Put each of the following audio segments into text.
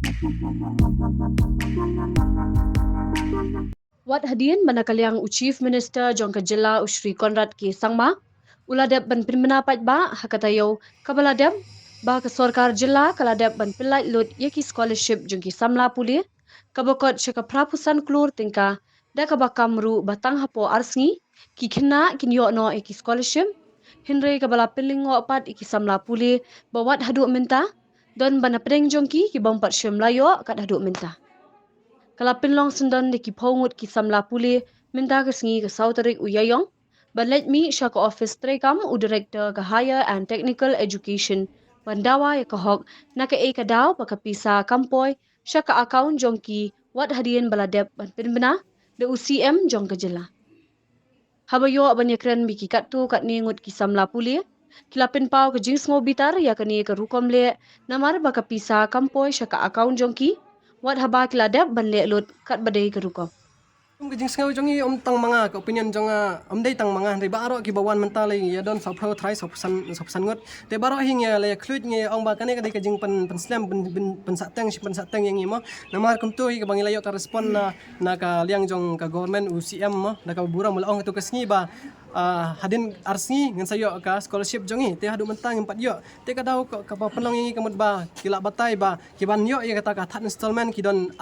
Wat hadin manakaliang Chief Minister Jong Kajela Ushri Konrad Ki Sangma uladep ban pinmenapat ba hakatayo kabaladep ba ke sorkar jela kaladep ban pilai lut yaki scholarship jong ki samla puli kabakot syaka prapusan klur tingka da kabakamru batang hapo arsngi ki kina kinyo no yaki scholarship hinre kabala pilingo pat iki samla puli bawat haduk minta don bana pedeng jongki ki bompat syem layo kat haduk minta. Kalapin long sendan di ki pongut ki samla puli minta ke sengi ke sautarik uyayong balet mi syaka office trekam u director ke higher and technical education pandawa ya kahok nak e kadaw pakapisa kampoy syaka akaun jongki wat hadian baladep ban pinbena de UCM jong kejela. Habayo abanyakren biki katu kat ningut ki samla puli kilapin pau ke jings ngobitar ya kani ke rukom le namar bakapisa kampoy syaka akaun jongki wat haba kiladap ban le lut kat badai ke rukom. Jing sengau jongi tang manga ke opinion jonga dei tang manga riba aro ki bawan mentalai ya don sa pro try sopsan ngot te baro hing ya le kluit nge ong ba kane ka jing pen slam pen sateng yang imo namar kum tu ke bangi layo ka respon na ka liang jong ka government UCM mo na ka bura mula ong tu ke sengi ba hadin arsi ngan sayo ka scholarship jongi te hadu mentang empat yo te ka dau ka penlong yang kemut ba kila batai ba kiban yo ya kata ka that installment ki don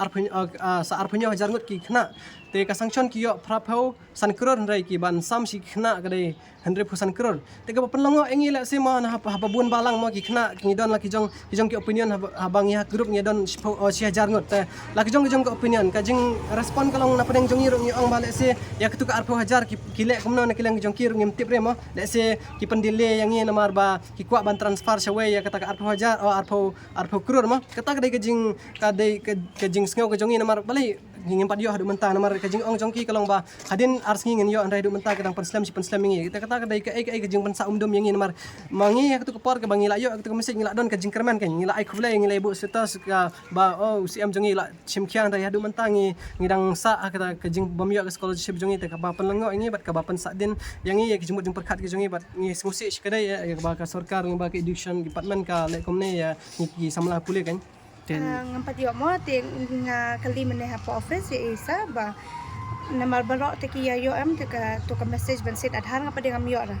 sa arpunyo hajar ngut ki kena te ka sanction ki yo prapau san crore rai ki ban sam si kena ka dei 100% crore te ka penlong engi la se ma na haba bun balang mo ki kena ki don la ki jong ki opinion habang ya group ngi don si hajar ngut te la ki jong ka opinion ka jing respon kalong na pedeng jongi ro ngi ong ba le se ya ketu ka arpu hajar ki le kumno na kilang jong kir ngim tip remo le se ki pendile yang ngi namar ba ki kwa ban transfer shaway ya kata ka arpu hajar o arpu crore mo kata ka dei ka jing sngau ka jongi namar balai ngin pat yo hadu mentah namar ka jing ong jongki kalong ba hadin ars ngin yo andai hadu mentah kadang penslam si penslam ngi kita kata ka dai ka jing pensa umdom yang ngi namar mangi aku tu kepor ka bangi la yo aku tu mesej ngila don ka jing kerman kan ngila ai khulai ngila ibu status ka ba oh UCM jongi la chimkyan dai hadu mentah ngi ngidang sa kata ka jing bam yo ka scholarship jongi te ka ba penlengo ngi bat ka ba pensa din yang ngi ya ki jumut jing perkat ki jongi bat ngi smusi kadai ya ba ka sarkar ngi ba ka education department ka le komne ya ngi samla pule kan ngampat yo mo te nga kali mene hapo office ya isa ba namar barok te ki yo am te ka to ka message ban set adhar ngapa de ngam yo ra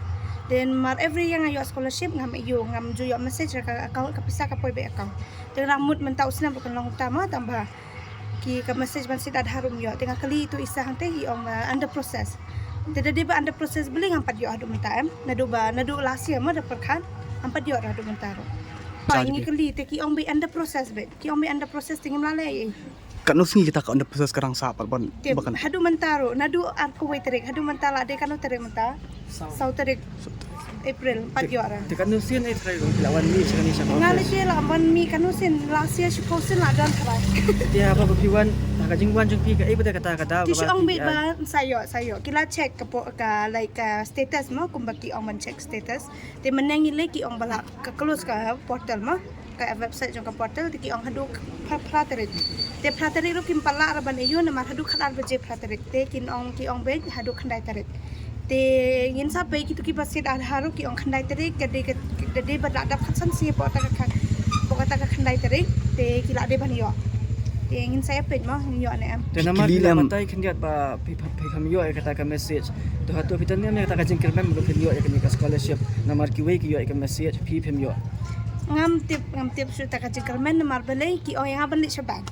then mar every yang yo scholarship ngam yo ngam ju yo message ra ka account ka pisa ka poi be account te ramut men tau sina bukan long utama tambah ki ka message ban set adhar yo te kali itu isa hang te hi ong under process te de ba under process beli ngampat yo adu menta am nadu lasia mo da perkan ampat yo ra adu mentaro ini kali te ki ong be under process be ki ong be under process tinggal lalai kat nusi kita kat under process sekarang sahabat ban bahkan hadu mentaro nadu arku wai terik hadu mentala de kanu terik menta sau terik April 4 yora te kan nusin ai try lawan mi chani sa ngali je la man mi kanu sin last year shukosin la dan try dia apa piwan ka jing wan jong pi ka pada kata ti ong be ba sayo kila check ka like status mo kung baki ong man check status te menangi lagi ong bala ka close ka portal mo ka website jong ka portal ti ong hadu praterik te praterik ro kim pala ra ban eyo na mar hadu khalar beje praterik te ki ong be hadu khandai tarik te ngin sa pe ki tu ki basit adharu ki ong khandai tarik gade badla da khatsan si po ta ka khandai tarik te ki la de ban yo te ngin saya pe mo yo ne am te namar la matai khindiat ba pham yo kata ka message to hatu fitan ne kata ka jingkir mem lo yo ka scholarship namar ki we ki yo ka message phim yo ngam tip su ta ka jingkir men namar balai ki o yang ban li shabang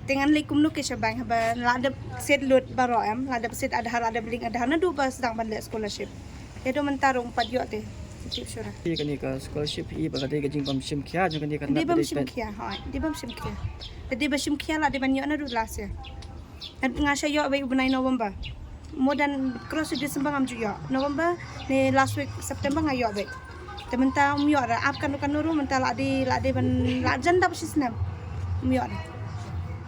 dengan likum nu ke shabang ba la de set lut baro am la de set adhar ada bling adhar na du ba sedang ban le scholarship ya do mentarung pat yo te tip sura kani ka scholarship i ba ka jing pam sim khya jo kani ka di bam sim khya ha di bam sim khya di bam sim khya la de ban yo na du last ya dan ngasya yo ba ubnai November more than cross December am ju yo November ne last week September ngayo ba tementang myo ra ap kan ru menta la de ban la janda psisnam myo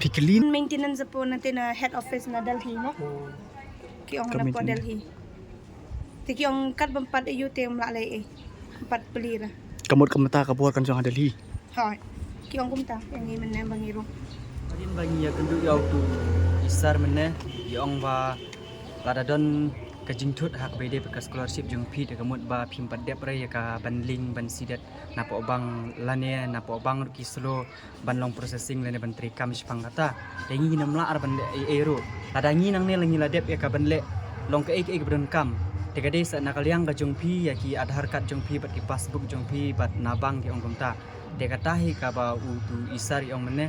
piklin maintenance po natin na head office na Delhi mo ki ong na po Delhi ti ki ong kat bampat ayu te mlalay empat pelira kamot kamata kabuat kan jong Delhi ha ki ong kumta yang ni men bangiro Adin bagi ya kendu yau tu isar menne yong ba lada don kajing thut hak bede ka scholarship jung phi de kamut ba phim padep re ka banling ban sidat napo bang lane napo bang ki slow ban long processing lane ban trikam spang kata dengi namla ar ban ero adangi nang ne langi ladep ya ka ban le long ka ek ban kam de ka desa nakaliang ka jung phi ya ki adhar card jung phi bat ki passbook jung phi bat nabang ki ongkom ta de ka tahi ka ba u tu isar ong mene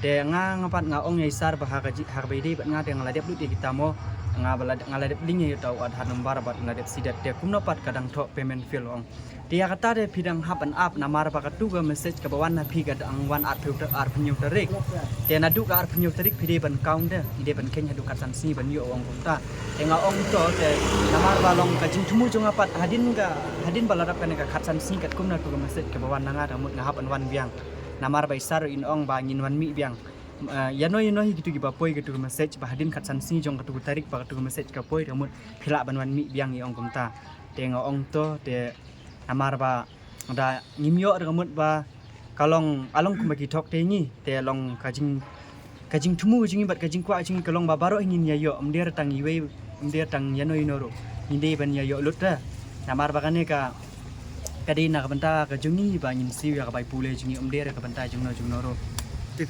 de nga ngapat nga ong isar ba hak bede bat nga de ngaladep lu de kita mo ngaladep lingi tau adhar nombar bat ngaladep sidat de kumno pat kadang thok payment fill ong dia kata de pidang hap an up namar ba katu ga message ka bawan na phi ga ang wan at filter ar penyu tarik de na du ka ar penyu tarik pide ban count de ide ban kenya du katan si ban yo ong kumta de nga ong to de namar ba long ka jing thumu jong apat hadin baladap kan ka katan si kat kumna tu ga message ka bawan na nga damut nga hap an wan biang namar ba isar in ong ba ngin wan mi biang yano gitu gi bapoi gitu message bahadin katsan si jong katu tarik ba katu message ka poi ramut phila banwan mi biang i ong kumta tenga ong to te amar ba da ngimyo ramut ba kalong along kumbagi thok te ni te long kajing thumu jing bat kajing kwa jing kalong ba baro ngin ya yo amder tang iwe amder tang yano inoro inde ban ya yo lutta namar ba kane ka kadina ka banta ka jungi ba ngin si ya ka bai pule jungi amder ka banta jungno ro Thì